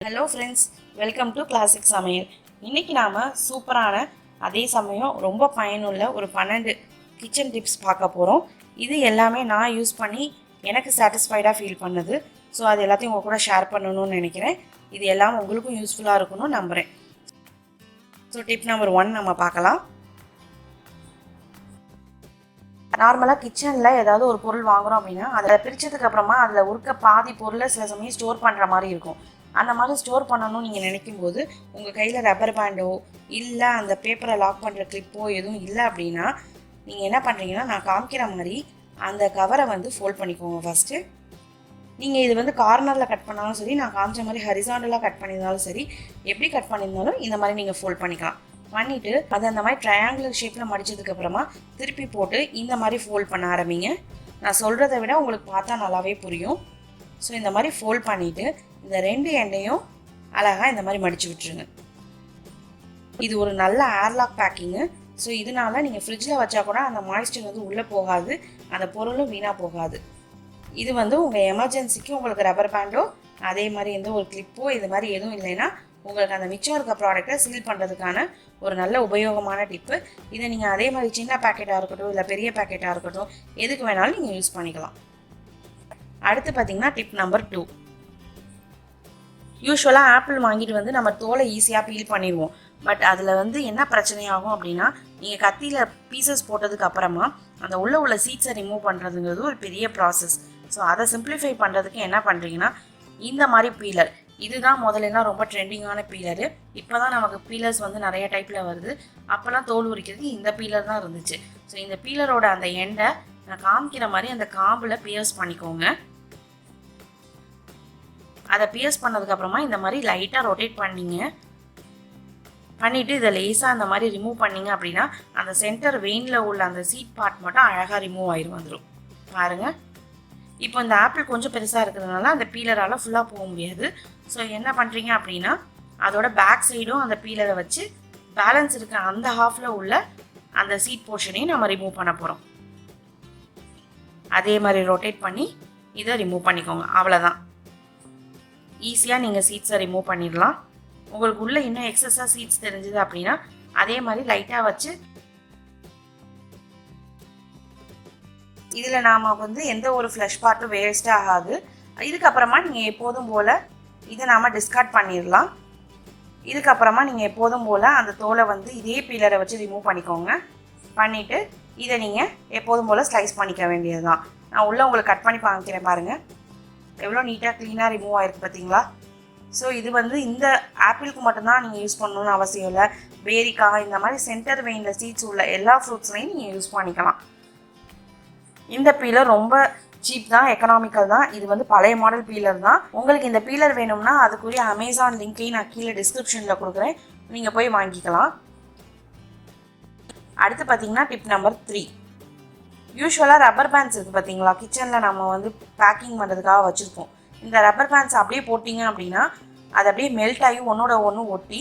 Hello friends, welcome to classic சமையல். இன்றைக்கி நாம் சூப்பரான அதே சமயம் ரொம்ப பயனுள்ள ஒரு 12 கிச்சன் டிப்ஸ் பார்க்க போகிறோம். இது எல்லாமே நான் யூஸ் பண்ணி எனக்கு சாட்டிஸ்ஃபைடாக ஃபீல் பண்ணுது. ஸோ அது எல்லாத்தையும் உங்கள் கூட ஷேர் பண்ணணும்னு நினைக்கிறேன். இது எல்லாம் உங்களுக்கும் யூஸ்ஃபுல்லாக இருக்கணும்னு நம்புகிறேன். ஸோ டிப் நம்பர் 1 நம்ம பார்க்கலாம். நார்மலாக கிச்சனில் ஏதாவது ஒரு பொருள் வாங்குகிறோம் அப்படின்னா அதை பிரித்ததுக்கப்புறமா அதில் இருக்க பாதி பொருளை சில சமயம் ஸ்டோர் பண்ணுற மாதிரி இருக்கும். அந்த மாதிரி ஸ்டோர் பண்ணணும்னு நீங்கள் நினைக்கும் போது உங்கள் கையில் ரப்பர் பேண்டோ இல்லை அந்த பேப்பரை லாக் பண்ணுற கிளிப்போ எதுவும் இல்லை அப்படின்னா நீங்கள் என்ன பண்ணுறீங்கன்னா, நான் காமிக்கிற மாதிரி அந்த கவரை ஃபோல்ட் பண்ணிக்கோங்க. ஃபஸ்ட்டு நீங்கள் இது கார்னரில் கட் பண்ணாலும் சரி, நான் காமிச்ச மாதிரி ஹரிசாண்டலாக கட் பண்ணியிருந்தாலும் சரி, எப்படி கட் பண்ணியிருந்தாலும் இந்த மாதிரி நீங்கள் ஃபோல்ட் பண்ணிக்கலாம். பண்ணிவிட்டு அதை அந்த மாதிரி ட்ரையாங்குலர் ஷேப்பில் மடித்ததுக்கப்புறமா திருப்பி போட்டு இந்த மாதிரி ஃபோல்ட் பண்ண ஆரம்பிங்க. நான் சொல்கிறத விட உங்களுக்கு பார்த்தா நல்லாவே புரியும். ஸோ இந்த மாதிரி ஃபோல்ட் பண்ணிவிட்டு இந்த 2 எண்டையும் அழகாக இந்த மாதிரி மடித்து விட்டுருங்க. இது ஒரு நல்ல ஏர்லாக் பேக்கிங்கு. ஸோ இதனால நீங்கள் ஃப்ரிட்ஜில் வச்சா கூட அந்த மாய்ஸ்சர் உள்ளே போகாது, அந்த பொருளும் வீணாக போகாது. இது உங்கள் எமர்ஜென்சிக்கு உங்களுக்கு ரப்பர் பேண்டோ அதே மாதிரி எந்த ஒரு கிளிப்போ இது மாதிரி எதுவும் இல்லைன்னா உங்களுக்கு அந்த மிச்சம் இருக்க ப்ராடக்டை சீல் பண்ணுறதுக்கான ஒரு நல்ல உபயோகமான டிப்பு. இதை நீங்கள் அதே மாதிரி சின்ன பேக்கெட்டாக இருக்கட்டும் இல்லை பெரிய பேக்கெட்டாக இருக்கட்டும் எதுக்கு வேணாலும் நீங்கள் யூஸ் பண்ணிக்கலாம். அடுத்து பார்த்தீங்கன்னா டிப் நம்பர் 2. யூஸ்வலாக ஆப்பிள் வாங்கிட்டு நம்ம தோலை ஈஸியாக பீல் பண்ணிடுவோம். பட் அதில் என்ன பிரச்சனையாகும் அப்படின்னா, நீங்கள் கத்தியில் பீசஸ் போட்டதுக்கு அப்புறமா அந்த உள்ள சீட்ஸை ரிமூவ் பண்ணுறதுங்கிறது ஒரு பெரிய ப்ராசஸ். ஸோ அதை சிம்பிளிஃபை பண்ணுறதுக்கு என்ன பண்ணுறீங்கன்னா, இந்த மாதிரி பீலர், இதுதான் முதல்ல ரொம்ப ட்ரெண்டிங்கான பீலரு. இப்போ தான் நமக்கு பீலர்ஸ் நிறைய டைப்பில் வருது. அப்போல்லாம் தோல் உரிக்கிறதுக்கு இந்த பீலர் தான் இருந்துச்சு. ஸோ இந்த பீலரோட அந்த எண்டை நான் காமிக்கிற மாதிரி அந்த காம்பில் பியர்ஸ் பண்ணிக்கோங்க. அதை பியர்ஸ் பண்ணதுக்கப்புறமா இந்த மாதிரி லைட்டாக ரொட்டேட் பண்ணிவிட்டு இதை லேசாக அந்த மாதிரி ரிமூவ் பண்ணிங்க அப்படின்னா அந்த சென்டர் வெயினில் உள்ள அந்த சீட் பார்ட் மட்டும் அழகாக ரிமூவ் வந்துடும். பாருங்கள், இப்போ இந்த ஆப்பிள் கொஞ்சம் பெருசாக இருக்கிறதுனால அந்த பீலரால் ஃபுல்லாக போக முடியாது. ஸோ என்ன பண்ணுறீங்க அப்படின்னா, அதோட பேக் சைடும் அந்த பீலரை வச்சு பேலன்ஸ் இருக்க அந்த ஹாஃபில் உள்ள அந்த சீட் போர்ஷனையும் நம்ம ரிமூவ் பண்ண போகிறோம். அதே மாதிரி ரொட்டேட் பண்ணி இதை ரிமூவ் பண்ணிக்கோங்க. அவ்வளோதான், ஈஸியாக நீங்கள் சீட்ஸை ரிமூவ் பண்ணிடலாம். உங்களுக்கு உள்ளே இன்னும் எக்ஸஸாக சீட்ஸ் தெரிஞ்சுது அப்படின்னா அதே மாதிரி லைட்டாக வச்சு இதில் நாம் எந்த ஒரு ஃப்ளஷ் பார்ட்டும் வேஸ்ட் ஆகாது. இதுக்கப்புறமா நீங்கள் எப்போதும் போல் இதை நாம் டிஸ்கார்ட் பண்ணிடலாம். இதுக்கப்புறமா நீங்கள் எப்போதும் போல் அந்த தோலை இதே பீலரை வச்சு ரிமூவ் பண்ணிக்கோங்க. பண்ணிவிட்டு இதை நீங்கள் எப்போதும் போல் ஸ்லைஸ் பண்ணிக்க வேண்டியது தான். நான் உள்ளே உங்களுக்கு கட் பண்ணி காமிக்கிறேன். பாருங்கள், எவ்வளோ நீட்டாக க்ளீனாக ரிமூவ் ஆகிருக்கு பார்த்தீங்களா? ஸோ இது இந்த ஆப்பிளுக்கு மட்டும்தான் நீங்கள் யூஸ் பண்ணணும்னு அவசியம் இல்லை. பேரிக்காய் இந்த மாதிரி சென்டர் வெயினில் சீட்ஸ் உள்ள எல்லா ஃப்ரூட்ஸ்லையும் நீங்கள் யூஸ் பண்ணிக்கலாம். இந்த பீலர் ரொம்ப சீப் தான், எக்கனாமிக்கல் தான். இது பழைய மாடல் பீலர் தான். உங்களுக்கு இந்த பீலர் வேணும்னா அதுக்குரிய அமேசான் லிங்க்கையும் நான் கீழே டிஸ்கிரிப்ஷனில் கொடுக்குறேன், நீங்கள் போய் வாங்கிக்கலாம். அடுத்து பார்த்தீங்கன்னா டிப் நம்பர் 3. யூஸ்வலாக ரப்பர் பேண்ட்ஸ் இருக்குது பார்த்தீங்களா, கிச்சனில் நம்ம பேக்கிங் பண்ணுறதுக்காக வச்சுருப்போம். இந்த ரப்பர் பேண்ட்ஸ் அப்படியே போட்டிங்க அப்படின்னா அது அப்படியே மெல்ட் ஆகி ஒன்றோட ஒன்று ஒட்டி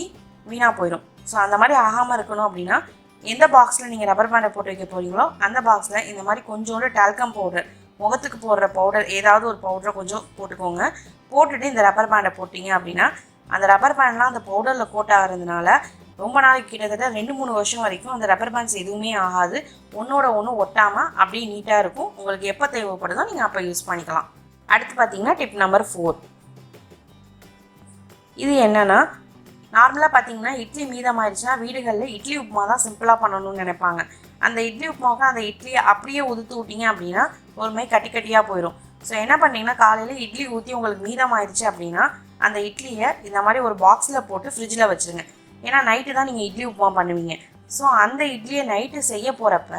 வீணாக போயிடும். ஸோ அந்த மாதிரி ஆகாமல் இருக்கணும் அப்படின்னா எந்த பாக்ஸில் நீங்கள் ரப்பர் பேண்டை போட்டு வைக்க போகிறீங்களோ அந்த பாக்ஸில் இந்த மாதிரி கொஞ்சோண்டு டால்கம் பவுடர், முகத்துக்கு போடுற பவுடர், ஏதாவது ஒரு பவுடரை கொஞ்சம் போட்டுக்கோங்க. போட்டுட்டு இந்த ரப்பர் பேண்டை போட்டிங்க அப்படின்னா அந்த ரப்பர் பேண்ட்லாம் அந்த பவுடரில் கோட் ஆகிறதுனால ரொம்ப நாளைக்கு கிட்டத்தட்ட 2-3 வருஷம் வரைக்கும் அந்த ரப்பர் பேண்ட்ஸ் எதுவுமே ஆகாது. ஒன்றோட ஒன்று ஒட்டாமல் அப்படியே நீட்டாக இருக்கும். உங்களுக்கு எப்போ தேவைப்படுதோ நீங்கள் அப்போ யூஸ் பண்ணிக்கலாம். அடுத்து பார்த்தீங்கன்னா டிப் நம்பர் 4. இது என்னென்னா, நார்மலாக பார்த்தீங்கன்னா இட்லி மீதமாயிடுச்சுன்னா வீடுகளில் இட்லி உப்புமா தான் சிம்பிளாக பண்ணணும்னு நினைப்பாங்க. அந்த இட்லி உப்புமாவுக்கு அந்த இட்லியை அப்படியே உதுத்து விட்டீங்க அப்படின்னா ஒரு மாதிரி கட்டி கட்டியாக போயிடும். ஸோ என்ன பண்ணிங்கன்னா, காலையில் இட்லி ஊற்றி உங்களுக்கு மீதமாயிடுச்சு அப்படின்னா அந்த இட்லியை இந்த மாதிரி ஒரு பாக்ஸில் போட்டு ஃப்ரிட்ஜில் வச்சுருங்க. ஏன்னா நைட்டு தான் நீங்கள் இட்லி உப்புமா பண்ணுவீங்க. ஸோ அந்த இட்லியை நைட்டு செய்ய போகிறப்ப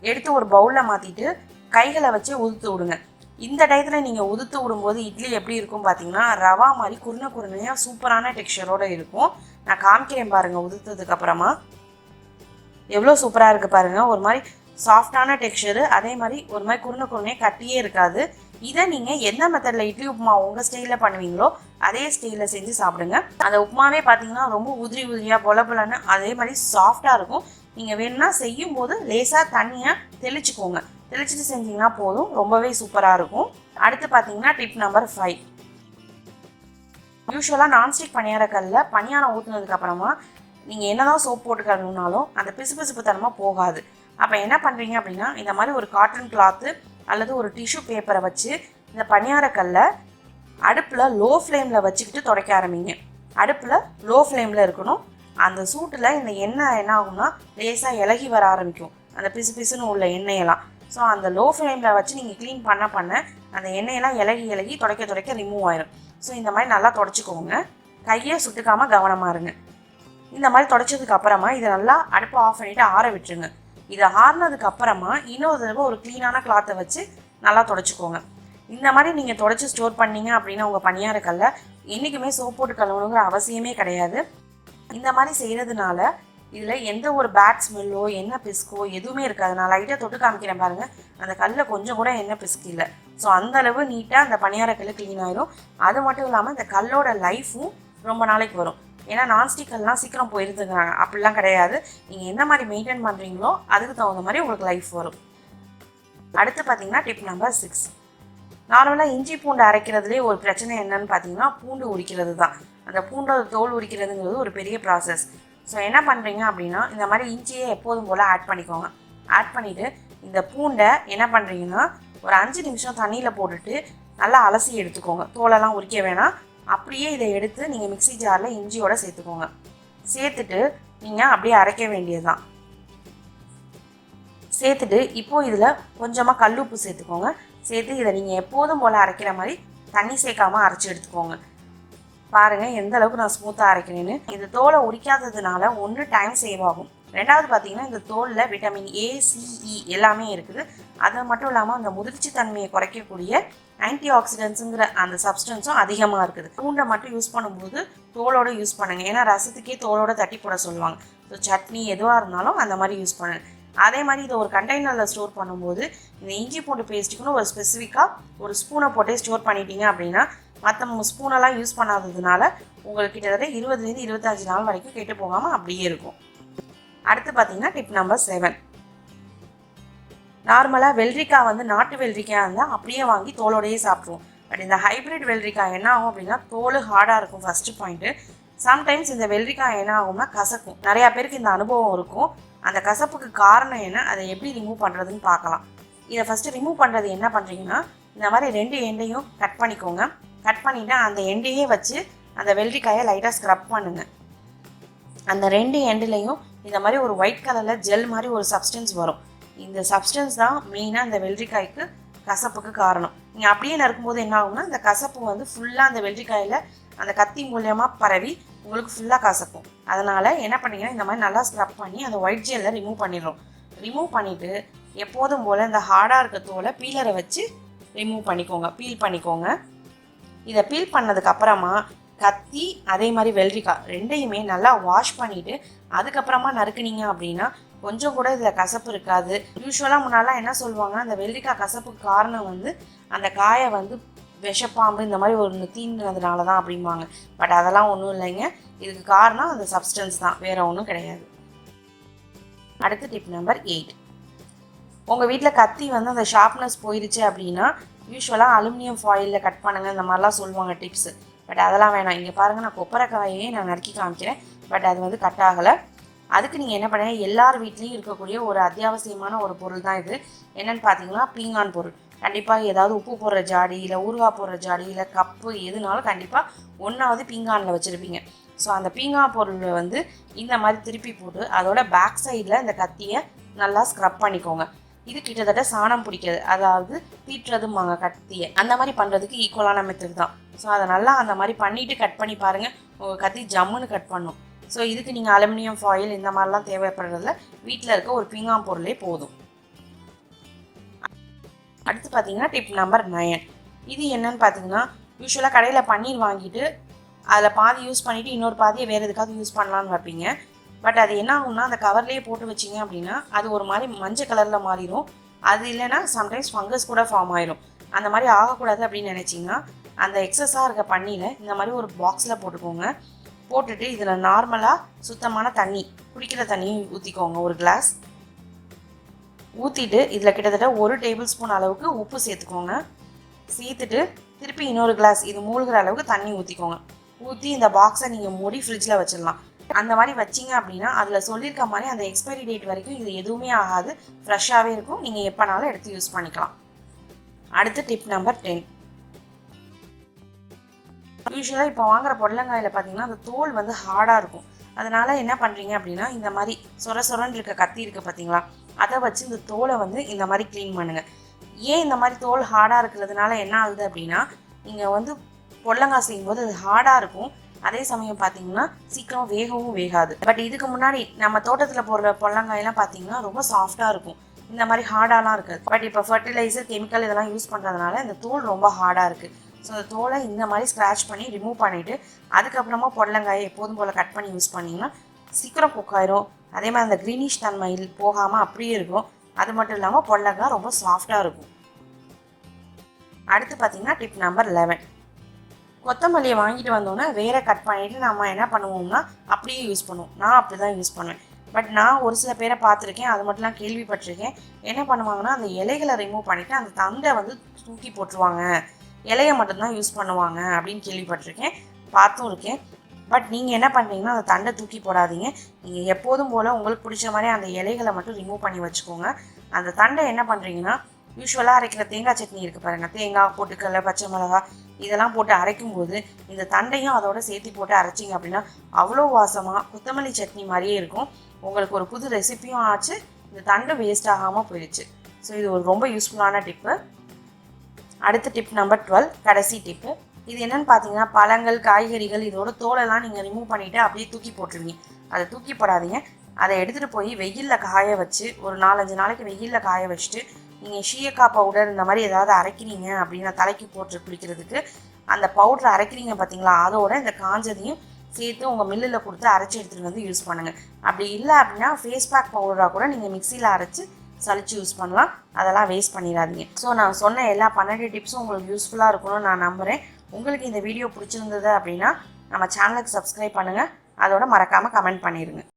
எடுத்து ஒரு பவுலில் மாற்றிட்டு கைகளை வச்சு உதுத்து விடுங்க. இந்த டயத்தில் நீங்கள் உதுத்து விடும்போது இட்லி எப்படி இருக்கும் பார்த்தீங்கன்னா, ரவா மாதிரி குருணையாக சூப்பரான டெக்ஸ்சரோடு இருக்கும். நான் காமிக்கிறேன் பாருங்கள், உதுத்ததுக்கப்புறமா எவ்வளோ சூப்பராக இருக்குது பாருங்கள். ஒரு மாதிரி சாஃப்டான டெக்ஸ்சரு, அதே மாதிரி ஒரு மாதிரி குருணையாக கட்டியே இருக்காது. இதை நீங்கள் எந்த மெத்தடில் இட்லி உப்புமா உங்கள் ஸ்டைலில் பண்ணுவீங்களோ அதே ஸ்டைலில் செஞ்சு சாப்பிடுங்க. அந்த உப்புமாவே பார்த்தீங்கன்னா ரொம்ப உதிரியாக பொலன்னு அதே மாதிரி சாஃப்டாக இருக்கும். நீங்கள் வேணும்னா செய்யும் போது லேசாக தண்ணியாக தெளிச்சுக்கோங்க. தெளிச்சுட்டு செஞ்சிங்கன்னா போதும், ரொம்பவே சூப்பராக இருக்கும். அடுத்து பார்த்தீங்கன்னா டிப் நம்பர் 5. யூஸ்வலாக நான்ஸ்டிக் பணியாரக்கல்லில் பணியாரம் ஊற்றுனதுக்கப்புறமா நீங்கள் என்னதான் சோப் போட்டு கழுவினாலும் அந்த பிசுபிசுப்பு தன்மை போகாது. அப்போ என்ன பண்ணுறீங்க அப்படின்னா, இந்த மாதிரி ஒரு காட்டன் கிளாத்து அல்லது ஒரு டிஷ்யூ பேப்பரை வச்சு இந்த பணியாரக்கல்லை அடுப்பில் லோ ஃப்ளேமில் வச்சுக்கிட்டு துடைக்க ஆரம்பிங்க. அடுப்பில் லோ ஃப்ளேமில் இருக்கணும். அந்த சூட்டில் இந்த எண்ணெய் என்ன ஆகும்னா லேசாக இலகி வர ஆரம்பிக்கும், அந்த பிசு பிசுன்னு உள்ள எண்ணெயெல்லாம். ஸோ அந்த லோ ஃப்ளேமில் வச்சு நீங்கள் க்ளீன் பண்ண அந்த எண்ணெயெல்லாம் இலகி துடைக்க ரிமூவ் ஆயிரும். ஸோ இந்த மாதிரி நல்லா துடைச்சிக்கோங்க. கையை சுட்டுக்காமல் கவனமாக இருங்க. இந்த மாதிரி துடைச்சதுக்கு அப்புறமா இதை நல்லா அடுப்பை ஆஃப் பண்ணிவிட்டு ஆற விட்டுருங்க. இதை ஆறினதுக்கு அப்புறமா இன்னொரு தடவை ஒரு க்ளீனான கிளாத்தை வச்சு நல்லா துடைச்சிக்கோங்க. இந்த மாதிரி நீங்கள் துடைச்சி ஸ்டோர் பண்ணீங்க அப்படின்னா உங்கள் பணியாரக்கல்ல என்றைக்குமே சோப் போட்டு கழுவணுங்கிற அவசியமே கிடையாது. இந்த மாதிரி செய்கிறதுனால இதில் எந்த ஒரு பேட் ஸ்மெல்லோ எண்ணெய் பிஸ்கோ எதுவுமே இருக்காது. நான் லைட்டாக தொட்டு காமிக்கிறேன் பாருங்கள், அந்த கல்லில் கொஞ்சம் கூட எண்ணெய் பிஸ்கு இல்லை. ஸோ அந்தளவு நீட்டாக அந்த பணியாரக்கல் க்ளீன் ஆயிரும். அது மட்டும் இல்லாமல் இந்த கல்லோட லைஃப்பும் ரொம்ப நாளைக்கு வரும். ஏன்னா நான்ஸ்டிக் கல்லாம் சீக்கிரம் போயிருதுங்க, அப்படிலாம் கிடையாது. நீங்கள் எந்த மாதிரி மெயின்டைன் பண்ணுறீங்களோ அதுக்கு தகுந்த மாதிரி உங்களுக்கு லைஃப் வரும். அடுத்து பார்த்தீங்கன்னா டிப் நம்பர் 6. நார்மலாக இஞ்சி பூண்டு அரைக்கிறதுலே ஒரு பிரச்சனை என்னன்னு பார்த்தீங்கன்னா பூண்டு உரிக்கிறது தான். அந்த பூண்டோட தோல் உரிக்கிறதுங்கிறது ஒரு பெரிய ப்ராசஸ். ஸோ என்ன பண்ணுறீங்க அப்படின்னா, இந்த மாதிரி இஞ்சியை எப்போதும் போல் ஆட் பண்ணிக்கோங்க. ஆட் பண்ணிவிட்டு இந்த பூண்டை என்ன பண்ணுறீங்கன்னா ஒரு 5 நிமிஷம் தண்ணியில் போட்டுட்டு நல்லா அலசி எடுத்துக்கோங்க. தோலெல்லாம் உரிக்க வேணாம். அப்படியே இதை எடுத்து நீங்கள் மிக்ஸி ஜாரில் இஞ்சியோடு சேர்த்துக்கோங்க. சேர்த்துட்டு நீங்கள் அப்படியே அரைக்க வேண்டியது தான். சேர்த்துட்டு இப்போது இதில் கொஞ்சமாக கல்லுப்பு சேர்த்துக்கோங்க. சேர்த்து இதை நீங்கள் எப்போதும் போல் அரைக்கிற மாதிரி தண்ணி சேர்க்காமல் அரைச்சி எடுத்துக்கோங்க. பாருங்கள் எந்த அளவுக்கு நான் ஸ்மூத்தாக அரைக்கிறேன்னு. இந்த தோலை உரிக்காததுனால ஒன்று டைம் சேவ் ஆகும், ரெண்டாவது பார்த்தீங்கன்னா இந்த தோலில் விட்டமின் A, C, E எல்லாமே இருக்குது. அது மட்டும் இல்லாமல் அந்த முதிர்ச்சி தன்மையை குறைக்கக்கூடிய ஆன்டி ஆக்சிடென்ட்ஸுங்கிற அந்த சப்ஸ்டன்ஸும் அதிகமாக இருக்குது. பூண்டை மட்டும் யூஸ் பண்ணும்போது தோலோடு யூஸ் பண்ணுங்கள். ஏன்னா ரசத்துக்கே தோலோட தட்டி போட சொல்லுவாங்க. ஸோ சட்னி எதுவாக இருந்தாலும் அந்த மாதிரி யூஸ் பண்ணுங்கள். அதே மாதிரி இதை ஒரு கண்டெய்னரில் ஸ்டோர் பண்ணும்போது இந்த இஞ்சி பூண்டு பேஸ்ட்டுக்குன்னு ஒரு ஸ்பெசிஃபிக்காக ஒரு ஸ்பூனை போட்டே ஸ்டோர் பண்ணிட்டீங்க அப்படின்னா மற்ற ஸ்பூனெல்லாம் யூஸ் பண்ணாததுனால உங்களுக்கு கிட்டத்தட்ட 20 to 25 நாள் வரைக்கும் கெட்டு போகாமல் அப்படியே இருக்கும். அடுத்து பார்த்தீங்கன்னா டிப் நம்பர் 7. நார்மலாக வெள்ளரிக்காய் வந்து நாட்டு வெள்ளரிக்காய் இருந்தால் அப்படியே வாங்கி தோலோடையே சாப்பிடுவோம். பட் இந்த ஹைப்ரிட் வெள்ளரிக்காய் என்ன ஆகும் அப்படின்னா தோல் ஹார்டாக இருக்கும். First point. சம்டைம்ஸ் இந்த வெள்ளரிக்காய் என்ன ஆகும்னா கசக்கும். நிறையா பேருக்கு இந்த அனுபவம் இருக்கும். அந்த கசப்புக்கு காரணம் என்ன, அதை எப்படி ரிமூவ் பண்ணுறதுன்னு பார்க்கலாம். இதை ஃபஸ்ட்டு ரிமூவ் பண்ணுறது என்ன பண்ணுறீங்கன்னா, இந்த மாதிரி 2 எண்டையும் கட் பண்ணிக்கோங்க. கட் பண்ணிவிட்டு அந்த எண்டையே வச்சு அந்த வெள்ளரிக்காயை லைட்டாக ஸ்க்ரப் பண்ணுங்கள். அந்த 2 எண்ட்லேயும் இந்த மாதிரி ஒரு ஒயிட் கலரில் ஜெல் மாதிரி ஒரு சப்ஸ்டன்ஸ் வரும். இந்த சப்ஸ்டன்ஸ் தான் மெயினாக அந்த வெள்ளரிக்காய்க்கு கசப்புக்கு காரணம். நீங்கள் அப்படியே நறுக்கும்போது என்ன ஆகும்னா இந்த கசப்பு வந்து ஃபுல்லாக அந்த வெள்ளரிக்காயில் அந்த கத்தி மூலியமாக பரவி உங்களுக்கு ஃபுல்லாக கசக்கும். அதனால் என்ன பண்ணிங்கன்னா இந்த மாதிரி நல்லா ஸ்க்ரப் பண்ணி அந்த ஒயிட் ஜெல்லை ரிமூவ் பண்ணிடுறோம். ரிமூவ் பண்ணிவிட்டு எப்போதும் போல் இந்த ஹார்டாக இருக்க தோலை பீலரை வச்சு ரிமூவ் பண்ணிக்கோங்க, பீல் பண்ணிக்கோங்க. இதை பீல் பண்ணதுக்கப்புறமா கத்தி அதே மாதிரி வெள்ளரிக்காய் 2யுமே நல்லா வாஷ் பண்ணிவிட்டு அதுக்கப்புறமா நறுக்குனீங்க அப்படின்னா கொஞ்சம் கூட இதில் கசப்பு இருக்காது. யூஸ்வலாக முன்னாலாம் என்ன சொல்லுவாங்கன்னா அந்த வெள்ளரிக்காய் கசப்புக்கு காரணம் வந்து அந்த காயை வந்து விஷப்பாம்பு இந்த மாதிரி ஒரு தீண்டினதுனால தான் அப்படிம்பாங்க. பட் அதெல்லாம் ஒன்றும் இல்லைங்க. இதுக்கு காரணம் அந்த சப்ஸ்டன்ஸ் தான், வேறு ஒன்றும் கிடையாது. அடுத்த டிப் நம்பர் 8. உங்கள் வீட்டில் கத்தி வந்து அந்த ஷார்ப்னஸ் போயிடுச்சு அப்படின்னா யூஸ்வலாக அலுமினியம் ஃபாயிலில் கட் பண்ணுங்கள் இந்த மாதிரிலாம் சொல்லுவாங்க டிப்ஸு. பட் அதெல்லாம் வேணாம். இங்கே பாருங்கள், நான் கொப்பரைக்காயே நான் நறுக்கி காமிக்கிறேன். பட் அது வந்து கட் ஆகலை. அதுக்கு நீங்கள் என்ன பண்ணுங்கள், எல்லார் வீட்லேயும் இருக்கக்கூடிய ஒரு அத்தியாவசியமான ஒரு பொருள் தான் இது. என்னென்னு பார்த்தீங்கன்னா பீங்கான் பொருள். கண்டிப்பாக ஏதாவது உப்பு போடுற ஜாடி இல்லை ஊறுகாய் போடுற ஜாடி இல்லை கப்பு எதுனாலும் கண்டிப்பாக ஒன்றாவது பீங்கானில் வச்சுருப்பீங்க. ஸோ அந்த பீங்கான் பொருளை வந்து இந்த மாதிரி திருப்பி போட்டு அதோட பேக் சைடில் இந்த கத்தியை நல்லா ஸ்க்ரப் பண்ணிக்கோங்க. இது கிட்டத்தட்ட சாணம் பிடிக்கிறது, அதாவது தீட்டுறதுமாங்க கத்தியை. அந்த மாதிரி பண்ணுறதுக்கு ஈக்குவலான மெத்தட் தான். ஸோ அதை நல்லா அந்த மாதிரி பண்ணிவிட்டு கட் பண்ணி பாருங்கள், உங்கள் கத்தி ஜம்முன்னு கட் பண்ணும். ஸோ இதுக்கு நீங்கள் அலுமினியம் ஃபாயில் இந்த மாதிரிலாம் தேவைப்படுறதில்ல, வீட்டில் இருக்க ஒரு பீங்கான் பொருளே போதும். அடுத்து பார்த்தீங்கன்னா டிப் நம்பர் 9. இது என்னன்னு பார்த்தீங்கன்னா யூஸ்வலாக கடையில் பன்னீர் வாங்கிட்டு அதில் பாதி யூஸ் பண்ணிவிட்டு இன்னொரு பாதியை வேறு எதுக்காவது யூஸ் பண்ணலான்னு வைப்பீங்க. பட் அது என்ன ஆகும்னா அந்த கவர்லேயே போட்டு வச்சிங்க அப்படின்னா அது ஒரு மாதிரி மஞ்சள் கலரில் மாறிடும். அது இல்லைன்னா சம்டைம்ஸ் ஃபங்கஸ் கூட ஃபார்ம் ஆயிடும். அந்த மாதிரி ஆகக்கூடாது அப்படின்னு நினச்சிங்கன்னா அந்த எக்ஸஸாக இருக்க பன்னீரை இந்த மாதிரி ஒரு பாக்ஸில் போட்டுக்கோங்க. போட்டுட்டு இதில் நார்மலாக சுத்தமான தண்ணி, குடிக்கிற தண்ணியும் ஊற்றிக்கோங்க. ஒரு கிளாஸ் ஊற்றிட்டு இதில் கிட்டத்தட்ட 1 டேபிள் ஸ்பூன் அளவுக்கு உப்பு சேர்த்துக்கோங்க. சேர்த்துட்டு திருப்பி இன்னொரு கிளாஸ் இது மூழ்கிற அளவுக்கு தண்ணி ஊற்றிக்கோங்க. ஊற்றி இந்த பாக்ஸை நீங்கள் மூடி ஃப்ரிட்ஜில் வச்சிடலாம். அந்த மாதிரி வச்சிங்க அப்படின்னா அதில் சொல்லியிருக்க மாதிரி அந்த எக்ஸ்பைரி டேட் வரைக்கும் இது எதுவுமே ஆகாது, ஃப்ரெஷ்ஷாகவே இருக்கும். நீங்கள் எப்போனாலும் எடுத்து யூஸ் பண்ணிக்கலாம். அடுத்து டிப் நம்பர் 10. யூஸ்வலாக இப்போ வாங்குற பொடலங்காயில் பார்த்தீங்கன்னா அந்த தோல் வந்து ஹார்டாக இருக்கும். அதனால் என்ன பண்ணுறீங்க அப்படின்னா இந்த மாதிரி சொரன்னு இருக்க கத்தி இருக்குது பார்த்தீங்களா, அதை வச்சு இந்த தோலை வந்து இந்த மாதிரி க்ளீன் பண்ணுங்கள். ஏன் இந்த மாதிரி தோல் ஹார்டாக இருக்கிறதுனால என்ன ஆகுது அப்படின்னா, நீங்கள் வந்து பொடலங்காய் செய்யும்போது அது ஹார்டாக இருக்கும், அதே சமயம் பார்த்தீங்கன்னா சீக்கிரம் வேகவும் வேகாது. பட் இதுக்கு முன்னாடி நம்ம தோட்டத்தில் போடுற பொடலங்காயெல்லாம் பார்த்தீங்கன்னா ரொம்ப சாஃப்டாக இருக்கும், இந்த மாதிரி ஹார்டாலாம் இருக்காது. பட் இப்போ ஃபர்டிலைசர் கெமிக்கல் இதெல்லாம் யூஸ் பண்ணுறதுனால இந்த தோல் ரொம்ப ஹார்டாக இருக்குது. ஸோ அந்த தோலை இந்த மாதிரி ஸ்க்ராட்ச் பண்ணி ரிமூவ் பண்ணிவிட்டு அதுக்கப்புறமா பொடலங்காயை எப்போதும் போல் கட் பண்ணி யூஸ் பண்ணிங்கன்னா சீக்கிரம் குக் ஆயிரும். அதே மாதிரி அந்த க்ரீனிஷ் தன்மையில் போகாமல் அப்படியே இருக்கும். அது மட்டும் இல்லாமல் பொடலங்காய் ரொம்ப சாஃப்டாக இருக்கும். அடுத்து பார்த்தீங்கன்னா டிப் நம்பர் 11. கொத்தமல்லியை வாங்கிட்டு வந்தோன்னே வேற கட் பண்ணிவிட்டு நம்ம என்ன பண்ணுவோம்னா அப்படியே யூஸ் பண்ணுவோம். நான் அப்படி தான் யூஸ் பண்ணுவேன். பட் நான் ஒரு சில பேரை பார்த்துருக்கேன், அது மட்டும்லாம் கேள்விப்பட்டிருக்கேன். என்ன பண்ணுவாங்கன்னா அந்த இலைகளை ரிமூவ் பண்ணிவிட்டு அந்த தண்டை வந்து தூக்கி போட்டுருவாங்க, இலையை மட்டும்தான் யூஸ் பண்ணுவாங்க அப்படின்னு கேள்விப்பட்டிருக்கேன், பார்த்தும் இருக்கேன். பட் நீங்கள் என்ன பண்ணுறீங்கன்னா அந்த தண்டை தூக்கி போடாதீங்க. நீங்கள் எப்போதும் போல் உங்களுக்கு பிடிச்ச மாதிரி அந்த இலைகளை மட்டும் ரிமூவ் பண்ணி வச்சுக்கோங்க. அந்த தண்டை என்ன பண்ணுறீங்கன்னா யூஸ்வலாக அரைக்கிற தேங்காய் சட்னி இருக்குது பாருங்கள், தேங்காய் பொட்டுக்கடலை பச்சை மிளகா இதெல்லாம் போட்டு அரைக்கும்போது இந்த தண்டையும் அதோட சேர்த்து போட்டு அரைச்சிங்க அப்படின்னா அவ்வளோ வாசமாக கொத்தமல்லி சட்னி மாதிரியே இருக்கும். உங்களுக்கு ஒரு புது ரெசிப்பியும் ஆச்சு, இந்த தண்டை வேஸ்ட் ஆகாமல் போயிடுச்சு. ஸோ இது ஒரு ரொம்ப யூஸ்ஃபுல்லான டிப்பு. அடுத்த டிப் நம்பர் 12, கடைசி டிப்பு. இது என்னென்னு பார்த்தீங்கன்னா பழங்கள் காய்கறிகள் இதோட தோலெல்லாம் நீங்கள் ரிமூவ் பண்ணிவிட்டு அப்படியே தூக்கி போட்டுருவீங்க. அதை தூக்கி போடாதீங்க, அதை எடுத்துகிட்டு போய் வெயிலில் காய வச்சு ஒரு 4-5 நாளைக்கு வெயிலில் காய வச்சுட்டு நீங்கள் ஷீயக்காய் பவுடர் இந்த மாதிரி ஏதாவது அரைக்கிறீங்க அப்படின்னா தலைக்கு போட்டு குளிக்கிறதுக்கு அந்த பவுடரை அரைக்கிறீங்க பார்த்தீங்களா, அதோட இந்த காஞ்சதையும் சேர்த்து உங்கள் மில்லில் கொடுத்து அரைச்சி எடுத்துகிட்டு வந்து யூஸ் பண்ணுங்கள். அப்படி இல்லை அப்படின்னா ஃபேஸ் பேக் பவுடராக கூட நீங்கள் மிக்சியில் அரைச்சி சளிச்சு யூஸ் பண்ணலாம். அதெல்லாம் வேஸ்ட் பண்ணிடாதீங்க. ஸோ நான் சொன்ன எல்லா 12 டிப்ஸும் உங்களுக்கு யூஸ்ஃபுல்லாக இருக்கணும்னு நான் நம்புகிறேன். உங்களுக்கு இந்த வீடியோ பிடிச்சிருந்தது அப்படின்னா நம்ம சேனலுக்கு சப்ஸ்கிரைப் பண்ணுங்கள், அதோட மறக்காமல் கமெண்ட் பண்ணிடுங்க.